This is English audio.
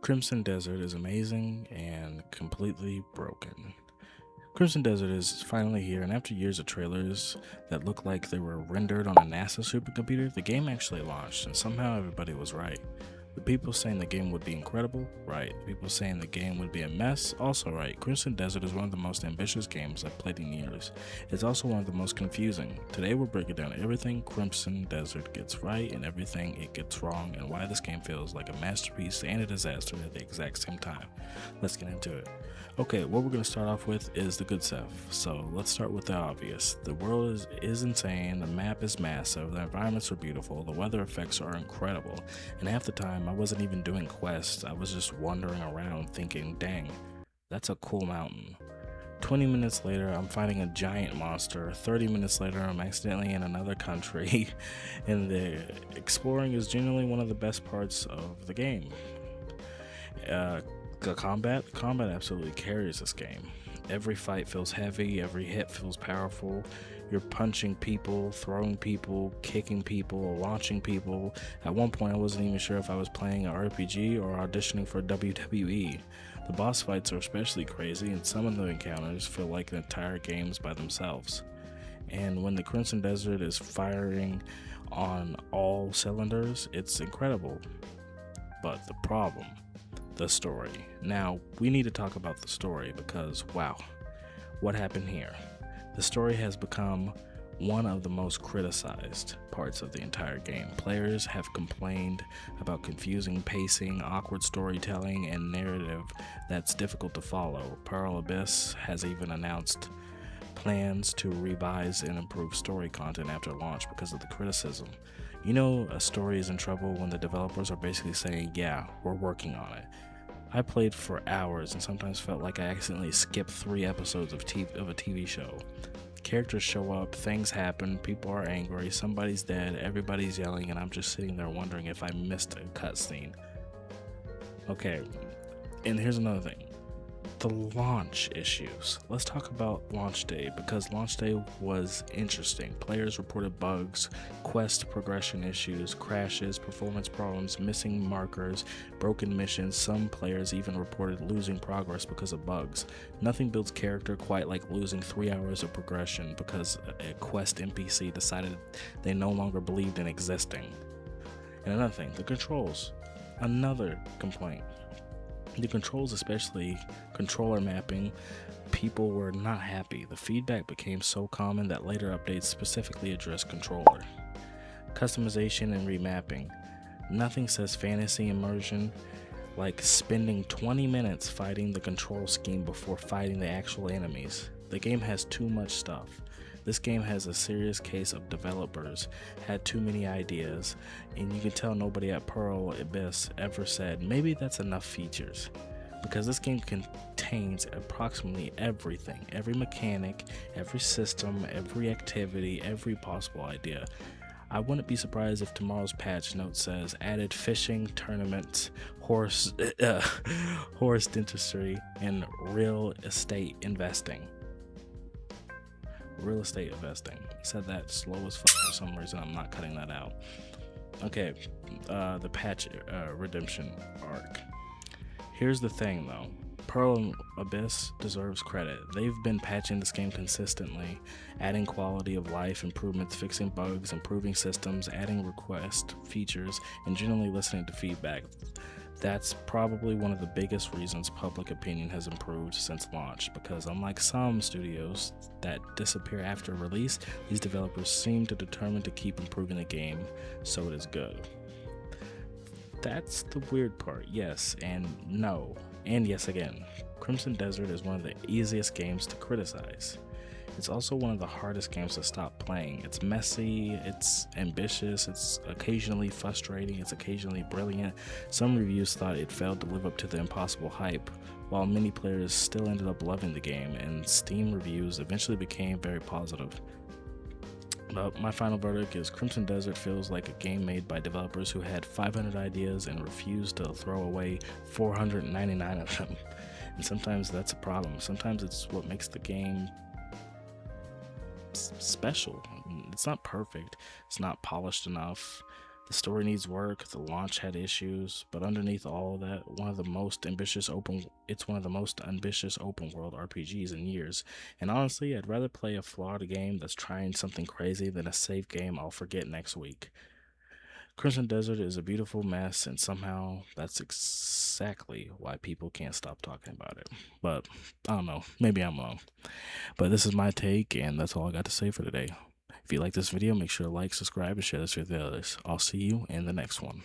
Crimson Desert is amazing and completely broken. Crimson Desert is finally here, and after years of trailers that looked like they were rendered on a NASA supercomputer, the game actually launched, and somehow everybody was right. The people saying the game would be incredible, right. The people saying the game would be a mess, also right. Crimson Desert is one of the most ambitious games I've played in years. It's also one of the most confusing. Today we're breaking down everything Crimson Desert gets right and everything it gets wrong, and why this game feels like a masterpiece and a disaster at the exact same time. Let's get into it. Okay, what we're going to start off with is the good stuff. So let's start with the obvious. The world is insane, the map is massive, the environments are beautiful, the weather effects are incredible, and half the time I wasn't even doing quests, I was just wandering around thinking, dang, that's a cool mountain. 20 minutes later, I'm fighting a giant monster. 30 minutes later, I'm accidentally in another country, and the exploring is generally one of the best parts of the game. The combat absolutely carries this game. Every fight feels heavy, every hit feels powerful. You're punching people, throwing people, kicking people, launching people. At one point I wasn't even sure if I was playing an RPG or auditioning for WWE. The boss fights are especially crazy, and some of the encounters feel like entire games by themselves. And when the Crimson Desert is firing on all cylinders, it's incredible. But the problem, the story. Now, we need to talk about the story because, wow, what happened here? The story has become one of the most criticized parts of the entire game. Players have complained about confusing pacing, awkward storytelling, and narrative that's difficult to follow. Pearl Abyss has even announced plans to revise and improve story content after launch because of the criticism. You know, a story is in trouble when the developers are basically saying, yeah, we're working on it. I played for hours and sometimes felt like I accidentally skipped 3 episodes of a TV show. Characters show up, things happen, people are angry, somebody's dead, everybody's yelling, and I'm just sitting there wondering if I missed a cutscene. Okay, and here's another thing. The launch issues. Let's talk about launch day, because launch day was interesting. Players reported bugs, quest progression issues, crashes, performance problems, missing markers, broken missions. Some players even reported losing progress because of bugs. Nothing builds character quite like losing 3 hours of progression because a quest NPC decided they no longer believed in existing. And another thing, the controls. Another complaint. The controls, especially controller mapping, people were not happy. The feedback became so common that later updates specifically addressed controller. Customization and remapping. Nothing says fantasy immersion like spending 20 minutes fighting the control scheme before fighting the actual enemies. The game has too much stuff. This game has a serious case of developers had too many ideas, and you can tell nobody at Pearl Abyss ever said, maybe that's enough features. Because this game contains approximately everything, every mechanic, every system, every activity, every possible idea. I wouldn't be surprised if tomorrow's patch note says added fishing, tournaments, horse dentistry, and real estate investing. Real estate investing. He said that slow as fuck for some reason. I'm not cutting that out. Okay, the patch redemption arc. Here's the thing though. Pearl Abyss deserves credit. They've been patching this game consistently, adding quality of life improvements, fixing bugs, improving systems, adding request features, and generally listening to feedback. That's probably one of the biggest reasons public opinion has improved since launch, because unlike some studios that disappear after release, these developers seem to determine to keep improving the game, so it is good. That's the weird part, yes and no, and yes again. Crimson Desert is one of the easiest games to criticize. It's also one of the hardest games to stop playing. It's messy, it's ambitious, it's occasionally frustrating, it's occasionally brilliant. Some reviews thought it failed to live up to the impossible hype, while many players still ended up loving the game, and Steam reviews eventually became very positive. But my final verdict is Crimson Desert feels like a game made by developers who had 500 ideas and refused to throw away 499 of them. And sometimes that's a problem. Sometimes it's what makes the game special. It's not perfect, it's not polished enough, The story needs work, the launch had issues, but underneath all of that, it's one of the most ambitious open world RPGs in years. And honestly, I'd rather play a flawed game that's trying something crazy than a safe game I'll forget next week. Crimson Desert is a beautiful mess, and somehow that's exactly why people can't stop talking about it. But I don't know, maybe I'm wrong. But this is my take, and that's all I got to say for today. If you like this video, make sure to like, subscribe, and share this with the others. I'll see you in the next one.